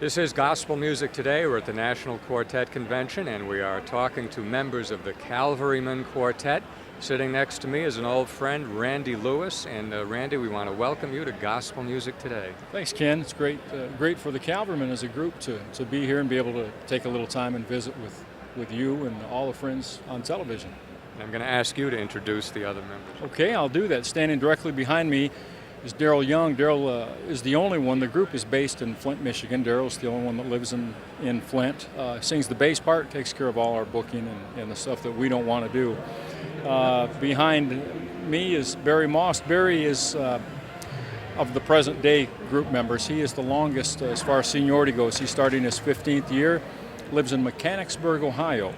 This is Gospel Music Today. We're at the National Quartet Convention, and we are talking to members of the Calvarymen Quartet. Sitting next to me is an old friend, Randy Lewis. And Randy, we want to welcome you to Gospel Music Today. Thanks, Ken. It's great for the Calvarymen as a group to be here and be able to take a little time and visit with you and all the friends on television. And I'm going to ask you to introduce the other members. Okay, I'll do that. Standing directly behind me is Daryl Young. Daryl is the only one. The group is based in Flint, Michigan. Daryl's the only one that lives in Flint. Sings the bass part, takes care of all our booking and the stuff that we don't want to do. Behind me is Barry Moss. Barry is of the present day group members. He is the longest as far as seniority goes. He's starting his 15th year, lives in Mechanicsburg, Ohio,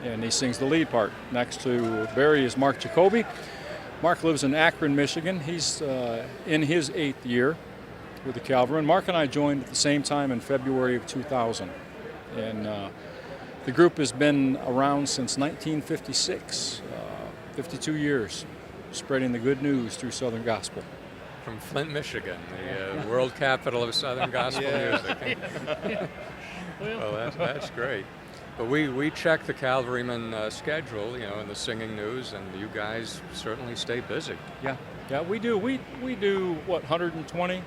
and he sings the lead part. Next to Barry is Mark Jacoby. Mark lives in Akron, Michigan. He's in his 8th year with the Calvarymen. Mark and I joined at the same time in February of 2000. And the group has been around since 1956, 52 years, spreading the good news through Southern Gospel. From Flint, Michigan, the world capital of Southern Gospel music. Well, that's great. But we check the Calvarymen schedule, in the singing news, and you guys certainly stay busy. Yeah, we do. We do, 120?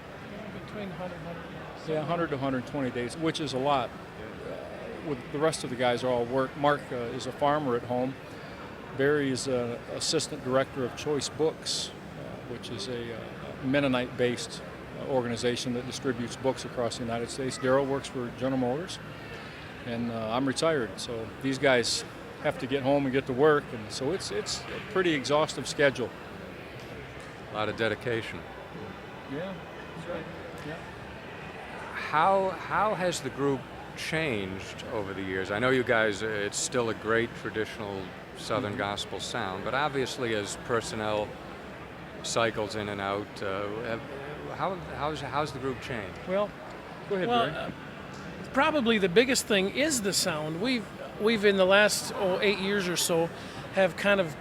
Between 100 and 100. Yeah, 100 to 120 days, which is a lot. With the rest of the guys are all work. Mark is a farmer at home. Barry is an assistant director of Choice Books, which is a Mennonite-based organization that distributes books across the United States. Daryl works for General Motors. And I'm retired, so these guys have to get home and get to work, and so it's a pretty exhaustive schedule. A lot of dedication. Yeah, that's right. Yeah. How has the group changed over the years? I know you guys, it's still a great traditional Southern Gospel sound, but obviously as personnel cycles in and out, how's the group changed? Well, go ahead, Barry. Probably the biggest thing is the sound. We've in the last 8 years or so have kind of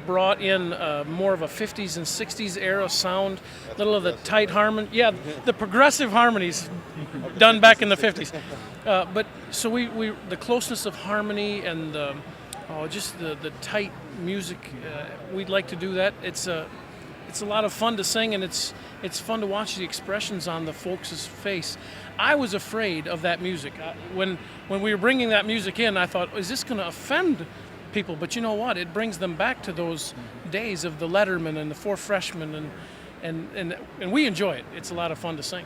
brought in more of a 50s and 60s era sound, little of the tight harmony. Yeah, the progressive harmonies done back in the 50s. But so we the closeness of harmony and just the tight music. We'd like to do that. It's a lot of fun to sing, and it's fun to watch the expressions on the folks' face. I was afraid of that music. When we were bringing that music in, I thought, is this going to offend people? But you know what? It brings them back to those days of the Letterman and the Four Freshmen, and we enjoy it. It's a lot of fun to sing.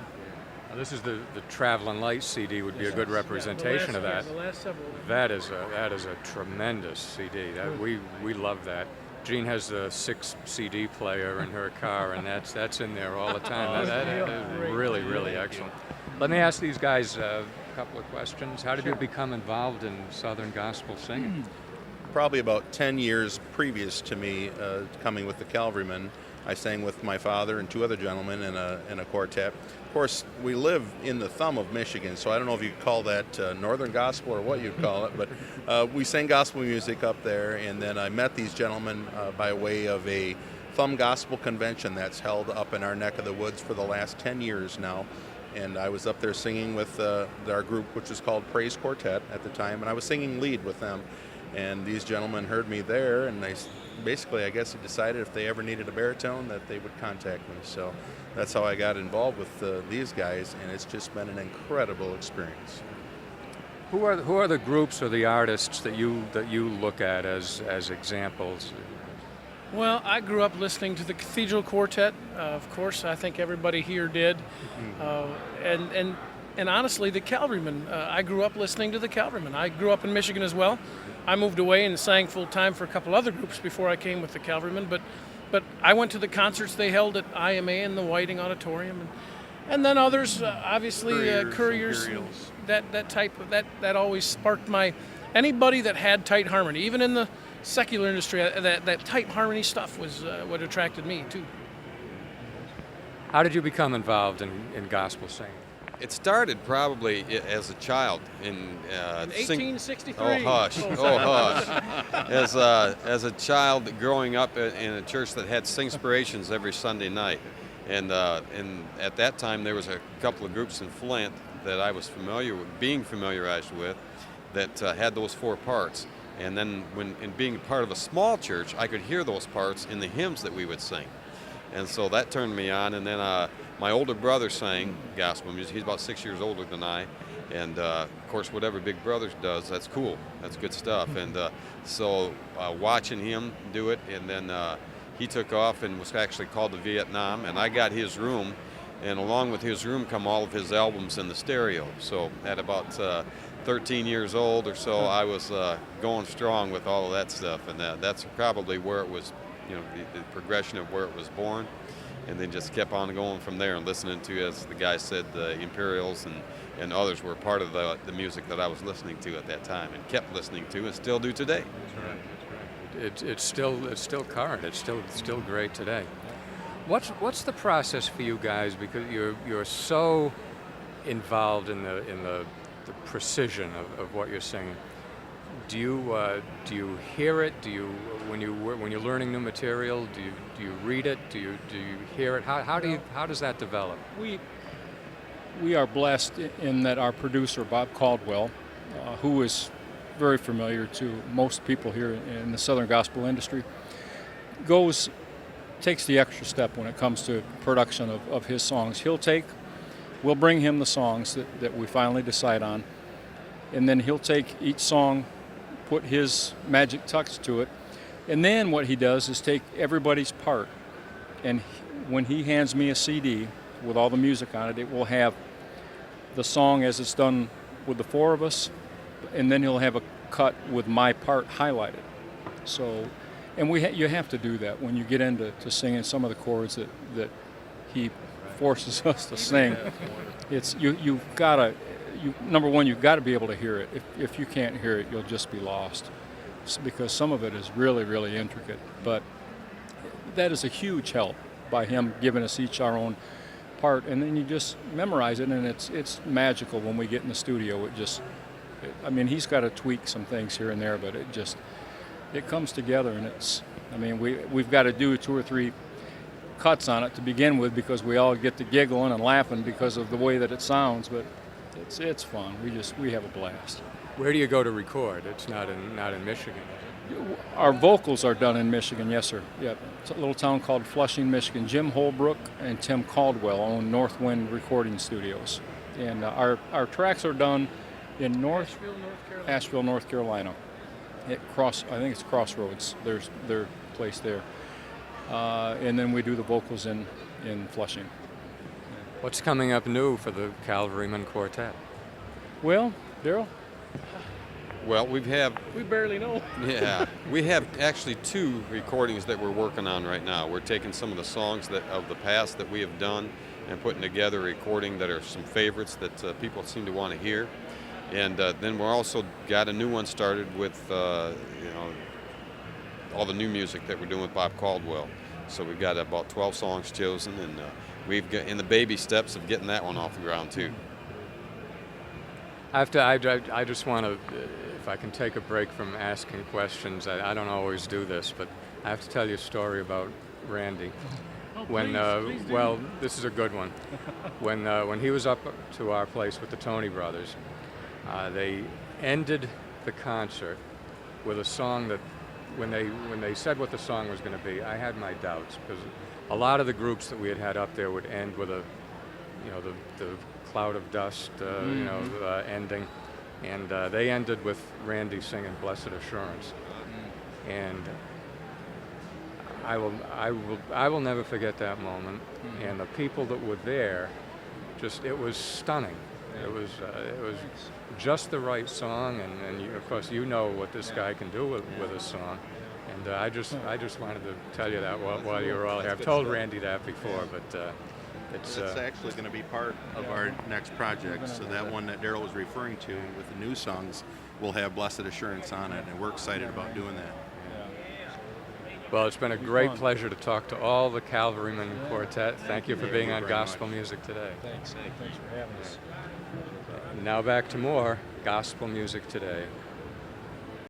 Now, this is the Traveling Light CD would be a good representation of that. The last several. That is a tremendous CD. We love that. Jean has a 6 CD player in her car, and that's in there all the time. That is really excellent. Let me ask these guys a couple of questions. How did you become involved in Southern Gospel singing? Probably about 10 years previous to me coming with the Calvarymen, I sang with my father and 2 other gentlemen in a quartet. Of course, we live in the thumb of Michigan, so I don't know if you'd call that Northern Gospel or what you'd call it, but we sang gospel music up there, and then I met these gentlemen by way of a thumb gospel convention that's held up in our neck of the woods for the last 10 years now. And I was up there singing with our group, which was called Praise Quartet at the time, and I was singing lead with them. And these gentlemen heard me there, and I guess they decided if they ever needed a baritone that they would contact me. So that's how I got involved with these guys, and it's just been an incredible experience. Who are the groups or the artists that you look at as examples? Well, I grew up listening to the Cathedral Quartet. Of course, I think everybody here did. And honestly, the Calvarymen. I grew up listening to the Calvarymen. I grew up in Michigan as well. I moved away and sang full time for a couple other groups before I came with the Calvarymen. But I went to the concerts they held at IMA and the Whiting Auditorium, and then others. Obviously, Couriers. That always sparked my. Anybody that had tight harmony, even in the secular industry, that tight harmony stuff was what attracted me too. How did you become involved in gospel singing? It started probably as a child in 1863. Oh hush! Oh hush! As a child growing up in a church that had Singspirations every Sunday night, And at that time, there was a couple of groups in Flint that I was being familiarized with, that had those 4 parts. And then in being part of a small church, I could hear those parts in the hymns that we would sing. And so that turned me on. And then my older brother sang gospel music. He's about 6 years older than I. And of course, whatever Big Brother does, that's cool. That's good stuff. And so watching him do it, and then he took off and was actually called to Vietnam. And I got his room, and along with his room come all of his albums in the stereo. So at about 13 years old or so, I was going strong with all of that stuff. And that's probably where it was, the progression of where it was born. And then just kept on going from there and listening to, as the guy said, the Imperials and others were part of the music that I was listening to at that time, and kept listening to and still do today. That's right. That's right. It's still current. It's still great today. What's the process for you guys, because you're so involved in the precision of what you're singing? Do you hear it? When you're learning new material, do you read it? Do you hear it? How does that develop? We are blessed in that our producer, Bob Caldwell, who is very familiar to most people here in the Southern gospel industry, takes the extra step when it comes to production of his songs. We'll bring him the songs that we finally decide on, and then he'll take each song, put his magic touch to it, and then what he does is take everybody's part, and when he hands me a CD with all the music on it, it will have the song as it's done with the 4 of us, and then he'll have a cut with my part highlighted. So, and you have to do that when you get into singing some of the chords that he forces us to sing. It's you've got to. Number one, you've got to be able to hear it. If you can't hear it, you'll just be lost, because some of it is really, really intricate. But that is a huge help by him giving us each our own part, and then you just memorize it, and it's magical when we get in the studio. He's got to tweak some things here and there, but it comes together, and we've got to do 2 or 3 cuts on it to begin with, because we all get to giggling and laughing because of the way that it sounds, but it's fun. We have a blast. Where do you go to record? It's not in Michigan. Our vocals are done in Michigan, yes, sir. Yeah, it's a little town called Flushing, Michigan. Jim Holbrook and Tim Caldwell own Northwind Recording Studios, and our tracks are done in Asheville, North Carolina. I think it's Crossroads. There's their place there, and then we do the vocals in Flushing. What's coming up new for the Calvarymen Quartet? Well, Daryl? Well, we barely know. Yeah, we have actually 2 recordings that we're working on right now. We're taking some of the songs of the past that we have done and putting together a recording that are some favorites that people seem to want to hear. And then we're also got a new one started with all the new music that we're doing with Bob Caldwell. So we've got about 12 songs chosen, and we've got in the baby steps of getting that one off the ground too. I just want to, if I can take a break from asking questions. I don't always do this, but I have to tell you a story about Randy. Please do. Well, this is a good one. When he was up to our place with the Tony Brothers, they ended the concert with a song that, when they said what the song was going to be, I had my doubts, because a lot of the groups that we had up there would end with the cloud of dust, ending, and they ended with Randy singing "Blessed Assurance," and I will never forget that moment. And the people that were there, it was stunning. It was just the right song, and of course you know what this guy can do with a song. And I just wanted to tell you that while you were all here. I've told Randy that before, but it's actually going to be part of our next project. So that one that Daryl was referring to with the new songs will have Blessed Assurance on it, and we're excited about doing that. Well, it's been a great pleasure to talk to all the Calvarymen Quartet. Thank you for being on Gospel Music Today. Thanks for having us. Now back to more Gospel Music Today.